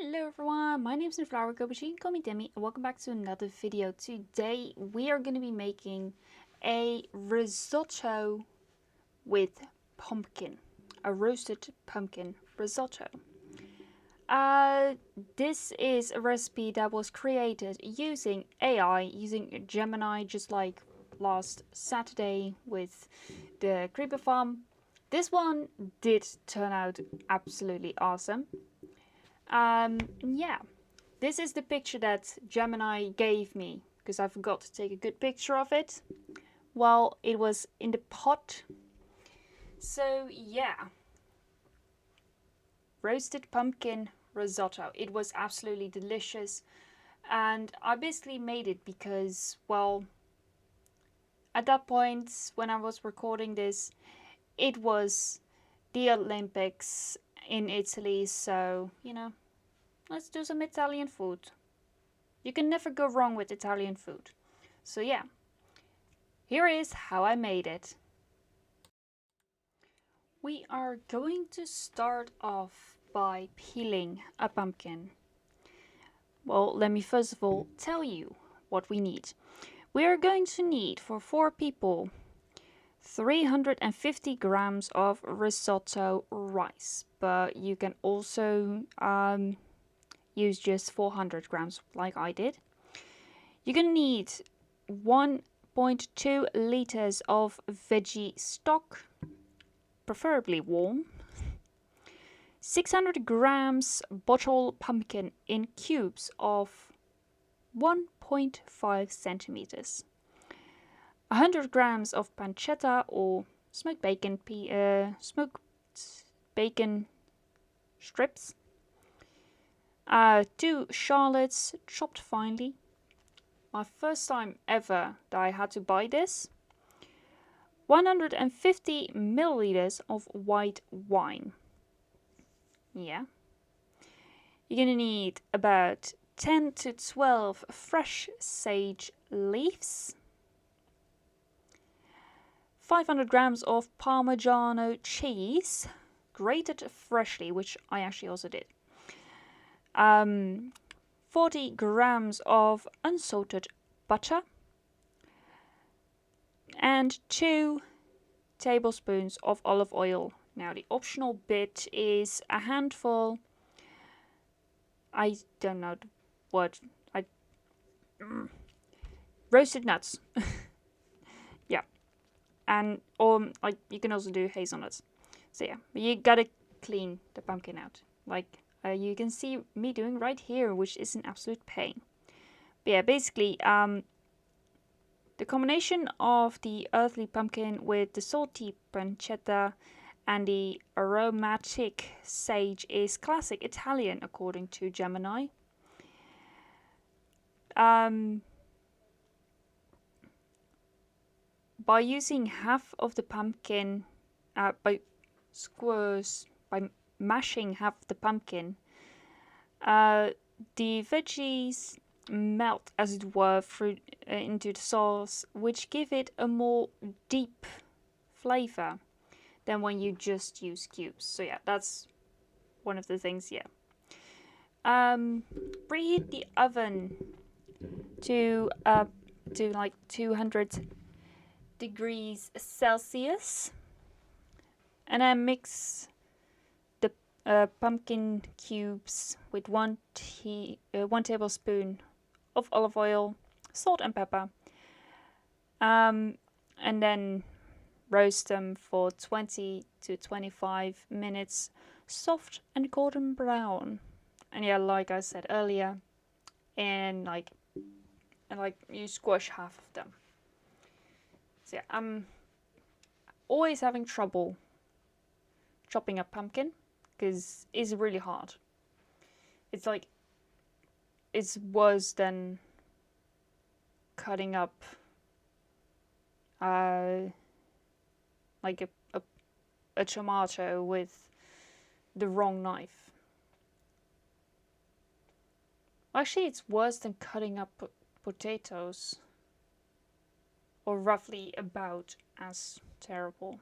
Hello everyone, my name is NewFlowerGirl, but you can call me Demi, and welcome back to another video. Today we are going to be making a risotto with pumpkin, a roasted pumpkin risotto. This is a recipe that was created using AI, using Gemini, just like last Saturday with the creeper farm. This one did turn out absolutely awesome. Yeah, this is the picture that Gemini gave me because I forgot to take a good picture of it while it was in the pot. So yeah, roasted pumpkin risotto. It was absolutely delicious, and I basically made it because, well, at that point when I was recording this, it was the Olympics in Italy, so let's do some Italian food. You can never go wrong with Italian food. So yeah, here is how I made it. We are going to start off by peeling a pumpkin. Well, let me first of all tell you what we need. We are going to need, for 4 people, 350 grams of risotto rice, but you can also use just 400 grams like I did. You're gonna need 1.2 liters of veggie stock, preferably warm, 600 grams bottle pumpkin in cubes of 1.5 centimeters, 100 grams of pancetta or smoked bacon strips, 2 shallots chopped finely. My first time ever that I had to buy this. 150 milliliters of white wine. Yeah. You're gonna need about 10 to 12 fresh sage leaves. 500 grams of Parmigiano cheese, grated freshly, which I actually also did. 40 grams of unsalted butter, and 2 tablespoons of olive oil. Now the optional bit is a handful, I don't know what, roasted nuts. Yeah, and or like you can also do hazelnuts. So yeah, but you gotta clean the pumpkin out, like you can see me doing right here, which is an absolute pain. But yeah, basically, the combination of the earthly pumpkin with the salty pancetta and the aromatic sage is classic Italian, according to Gemini. By using half of the pumpkin, by mashing half the pumpkin, the veggies melt, as it were, through into the sauce, which give it a more deep flavor than when you just use cubes. So yeah, that's one of the things. Yeah. Preheat the oven to like 200 degrees Celsius, and then mix the pumpkin cubes with 1 tablespoon of olive oil, salt and pepper, and then roast them for 20 to 25 minutes, soft and golden brown. And yeah, like I said earlier, and like you squash half of them. So yeah, I'm always having trouble chopping up pumpkin because it's really hard. It's like it's worse than cutting up like a tomato with the wrong knife. Actually, it's worse than cutting up potatoes, or roughly about as terrible,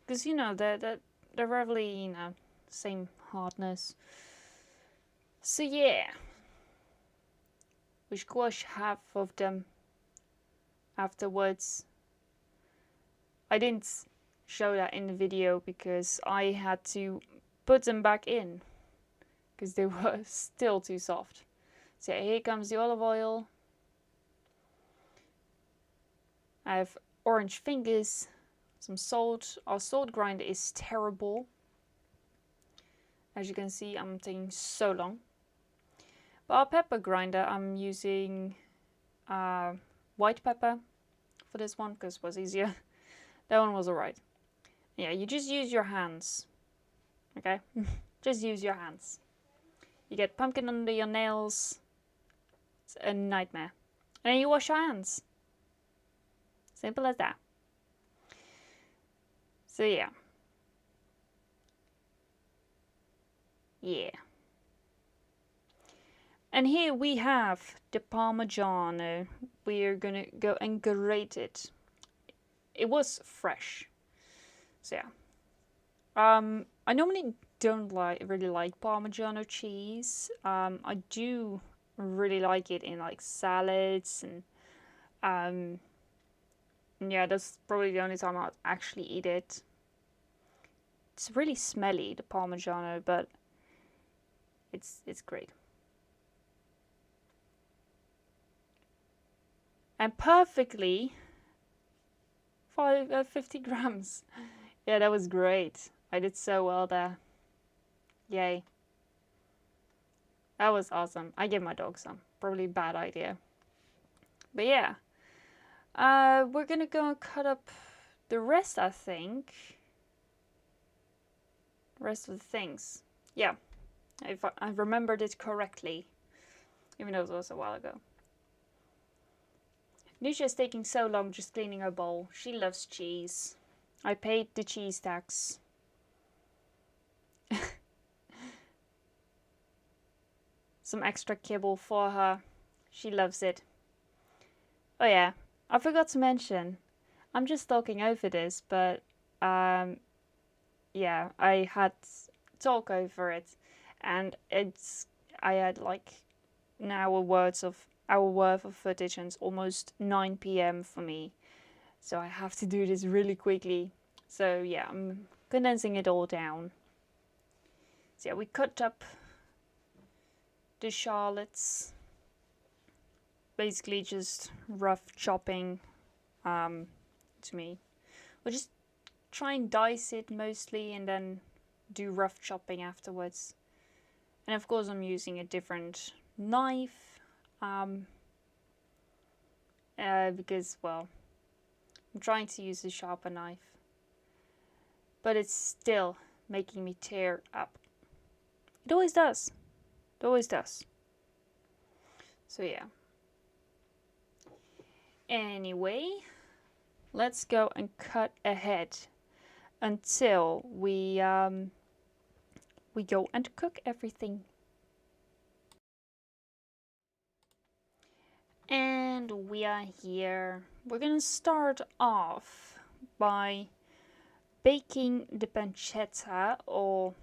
because they're roughly same hardness, So yeah, we squash half of them afterwards. I didn't show that in the video because I had to put them back in because they were still too soft. So here comes the olive oil. I have orange fingers, some salt. Our salt grinder is terrible. As you can see, I'm taking so long. But our pepper grinder, I'm using white pepper for this one because it was easier. That one was alright. Yeah, you just use your hands. Okay? Just use your hands. You get pumpkin under your nails. It's a nightmare. And then you wash your hands. Simple as that. So yeah. Yeah. And here we have the Parmigiano. We're gonna go and grate it. It was fresh. So yeah. I normally don't really like Parmigiano cheese. I do really like it in like salads and yeah, that's probably the only time I'll actually eat it. It's really smelly, the Parmigiano, but it's great. And perfectly 50 grams. Yeah, that was great. I did so well there. Yay. That was awesome. I gave my dog some. Probably a bad idea. But yeah. We're gonna go and cut up the rest, I think. The rest of the things. Yeah. If I remembered it correctly. Even though it was a while ago. Nisha is taking so long just cleaning her bowl. She loves cheese. I paid the cheese tax. Some extra kibble for her. She loves it. Oh yeah, I forgot to mention. I'm just talking over this, but yeah, I had talk over it, and I had like an hour worth of footage, and it's almost 9 p.m. for me, so I have to do this really quickly. So yeah, I'm condensing it all down. So yeah, we cut up the shallots, basically just rough chopping to me. We'll just try and dice it mostly and then do rough chopping afterwards. And of course I'm using a different knife because, well, I'm trying to use a sharper knife, but it's still making me tear up. It always does. It always does. So yeah. Anyway, let's go and cut ahead until we go and cook everything. And we are here. We're gonna start off by baking the pancetta, or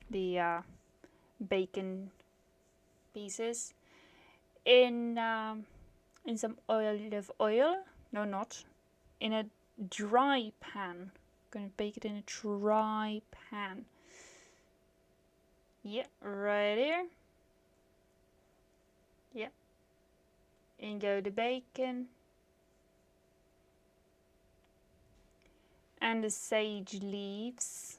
the bacon pieces, in some olive oil. No, not in a dry pan. I'm gonna bake it in a dry pan. Yeah, right here. Yeah. In go the bacon. And the sage leaves.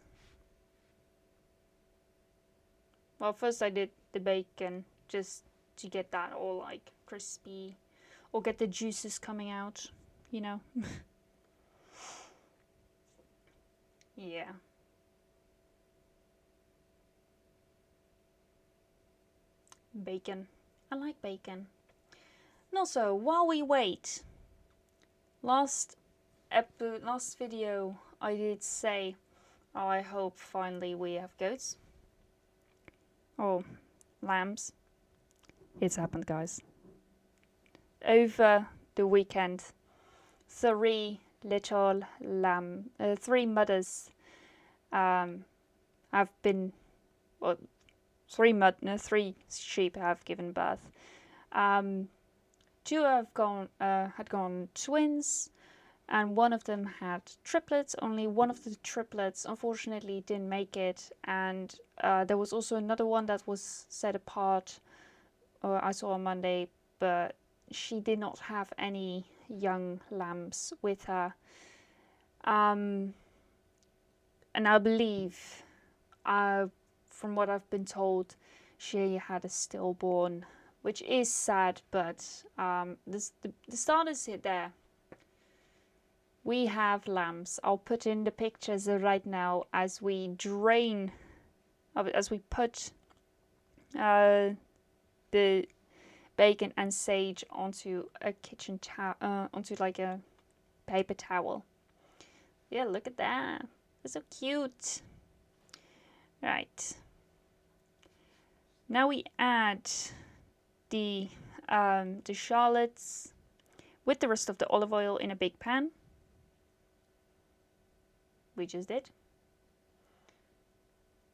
Well, first I did the bacon just to get that all like crispy, or get the juices coming out, you know. Yeah. Bacon. I like bacon. And also, while we wait, last video I did say, oh, I hope finally we have goats. Or lambs. It's happened, guys. Over the weekend, 3 little lamb, 3 mothers have been, well, three sheep have given birth. Two had gone twins, and one of them had triplets. Only one of the triplets unfortunately didn't make it, and there was also another one that was set apart, or I saw on Monday, but she did not have any young lambs with her. And I believe, from what I've been told, she had a stillborn, which is sad, but the start is there. We have lambs. I'll put in the pictures right now as we drain, as we put the bacon and sage onto a kitchen towel, onto like a paper towel. Yeah, look at that. It's so cute. Right. Now we add the shallots with the rest of the olive oil in a big pan. We just did.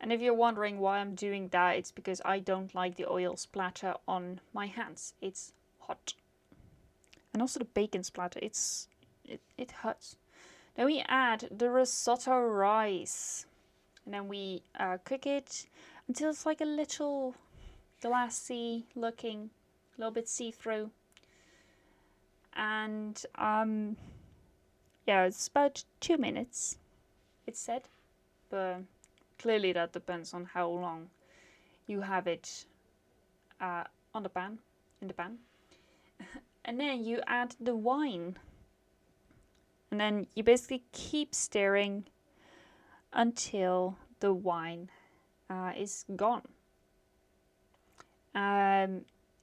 And if you're wondering why I'm doing that, it's because I don't like the oil splatter on my hands. It's hot. And also the bacon splatter, it hurts. Then we add the risotto rice. And then we cook it until it's like a little glassy looking, a little bit see-through. And yeah, it's about 2 minutes, it's said, but clearly that depends on how long you have it in the pan. And then you add the wine, and then you basically keep stirring until the wine is gone.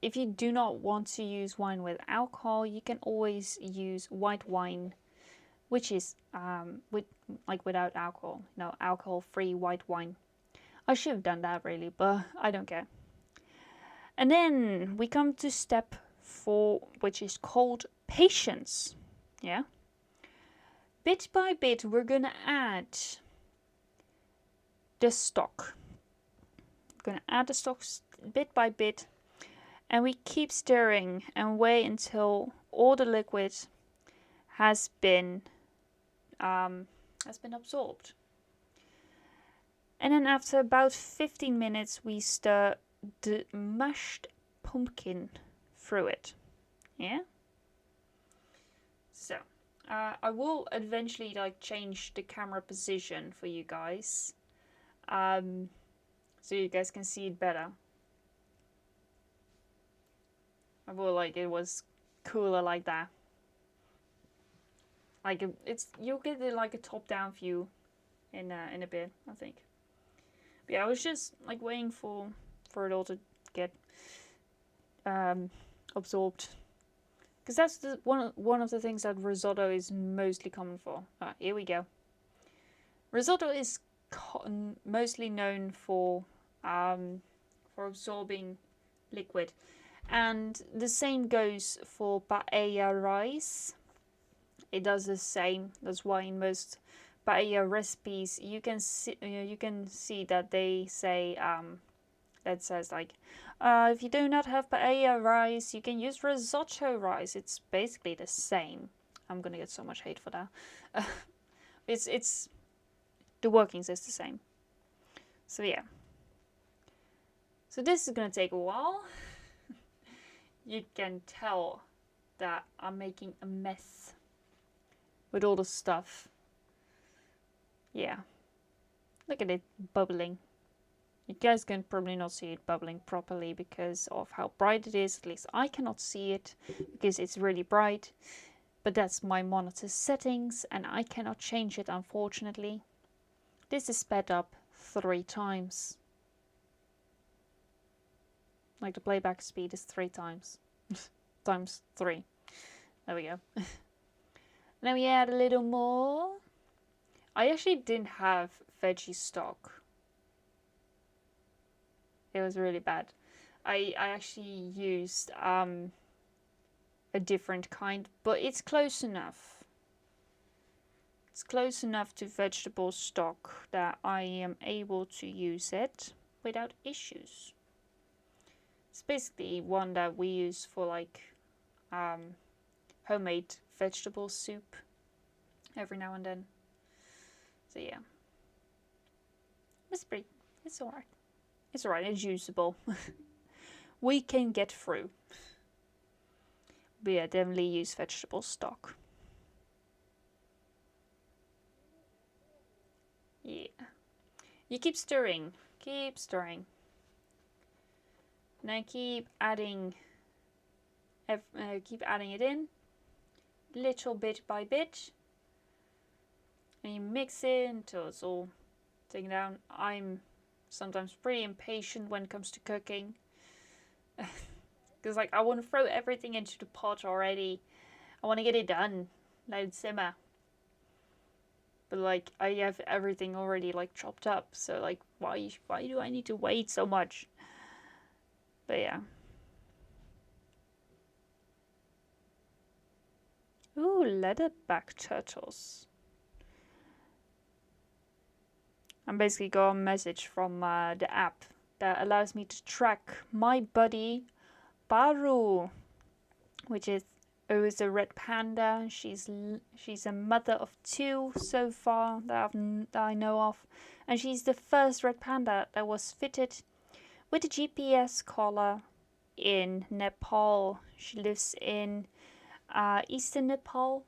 If you do not want to use wine with alcohol, you can always use white wine, which is without alcohol, alcohol-free white wine. I should have done that really, but I don't care. And then we come to step 4, which is called patience. Yeah. Bit by bit, we're gonna add the stock. We're gonna add the stock bit by bit, and we keep stirring and wait until all the liquid has been absorbed. And then after about 15 minutes, we stir the mashed pumpkin through it. Yeah. So I will eventually change the camera position for you guys, so you guys can see it better. I will it was cooler like that. You'll get a top-down view in a bit, I think. But yeah, I was just waiting for it all to get absorbed, because that's one of the things that risotto is mostly common for. Here we go. Risotto is mostly known for absorbing liquid, and the same goes for paella rice. It does the same. That's why in most paella recipes you can see that they say that says if you do not have paella rice, you can use risotto rice. It's basically the same. I'm gonna get so much hate for that. It's the workings is the same. So yeah. So this is gonna take a while. You can tell that I'm making a mess with all the stuff. Yeah. Look at it bubbling. You guys can probably not see it bubbling properly because of how bright it is. At least I cannot see it because it's really bright. But that's my monitor settings and I cannot change it, unfortunately. This is sped up 3 times. The playback speed is 3 times. Times 3. There we go. Then we add a little more. I actually didn't have veggie stock. It was really bad. I actually used a different kind, but it's close enough. It's close enough to vegetable stock that I am able to use it. without issues. It's basically one that we use for like homemade vegetable soup every now and then. So yeah, it's alright. It's alright, it's usable. We can get through. But yeah, definitely use vegetable stock. Yeah. You keep stirring. Keep stirring. And then keep adding it in, little bit by bit. And you mix it until it's all taken down. I'm sometimes pretty impatient when it comes to cooking. Because like I want to throw everything into the pot already. I want to get it done. Let it simmer. But like I have everything already like chopped up. So like why do I need to wait so much? But yeah. Ooh, leatherback turtles. I basically got a message from the app that allows me to track my buddy Baru, which is a red panda. She's a mother of 2 so far that I know of, and she's the first red panda that was fitted with a GPS collar in Nepal. She lives in eastern Nepal,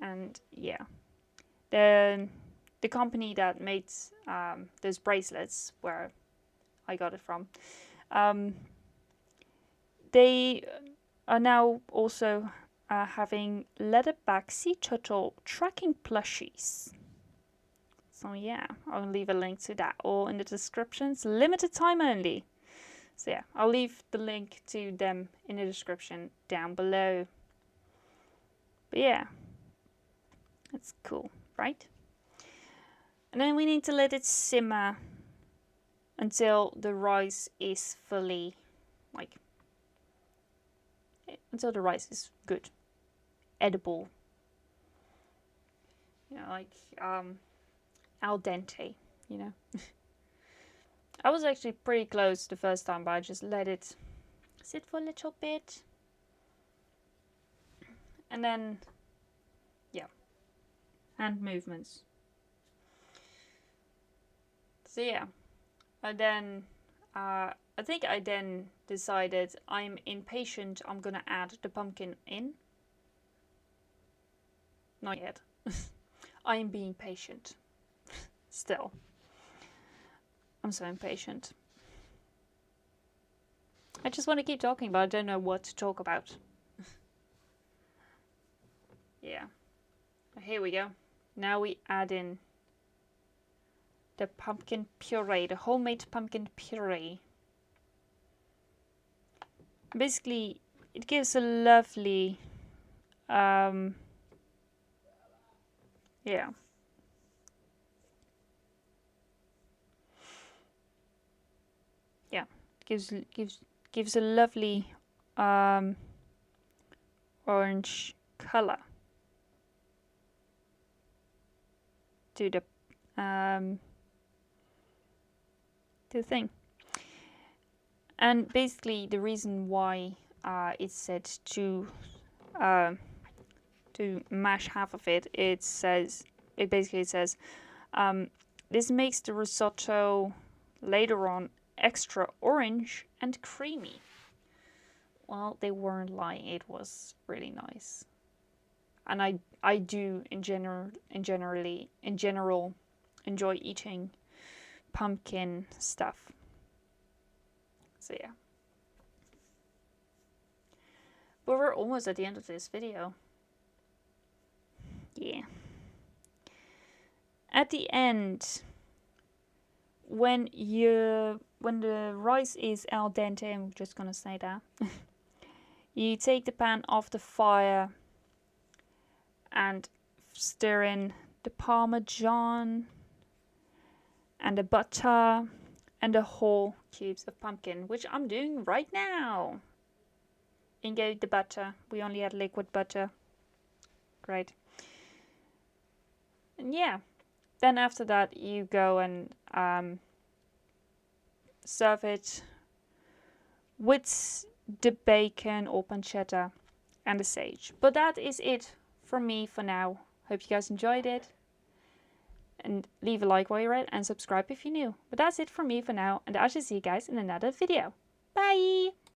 and yeah, the company that made those bracelets, where I got it from, they are now also having leatherback sea turtle tracking plushies. So yeah, I'll leave a link to that all in the description. It's limited time only. So yeah, I'll leave the link to them in the description down below. But yeah, that's cool, right? And then we need to let it simmer until the rice is fully, like, until the rice is good, edible. You know, like al dente, you know. I was actually pretty close the first time, but I just let it sit for a little bit. And then, yeah, hand movements. So yeah, and then I think I then decided I'm impatient. I'm gonna add the pumpkin in. Not yet. I am being patient. Still. I'm so impatient. I just want to keep talking, but I don't know what to talk about. Yeah. Here we go. Now we add in the pumpkin puree, the homemade pumpkin puree. Basically, it gives a lovely, yeah, yeah, gives a lovely orange color to the thing. And basically, the reason why it's said to mash half of it, it basically says this makes the risotto later on extra orange and creamy. Well, they weren't lying. It was really nice, and I do in general enjoy eating pumpkin stuff. So yeah. But we're almost at the end of this video. Yeah. At the end, when the rice is al dente, I'm just gonna say that, you take the pan off the fire and stir in the parmesan and the butter and the whole cubes of pumpkin, which I'm doing right now. In goes the butter. We only had liquid butter. Great. And yeah, then after that you go and serve it with the bacon or pancetta and the sage. But that is it from me for now. Hope you guys enjoyed it. And leave a like while you're at it and subscribe if you're new. But that's it from me for now, and I shall see you guys in another video. Bye!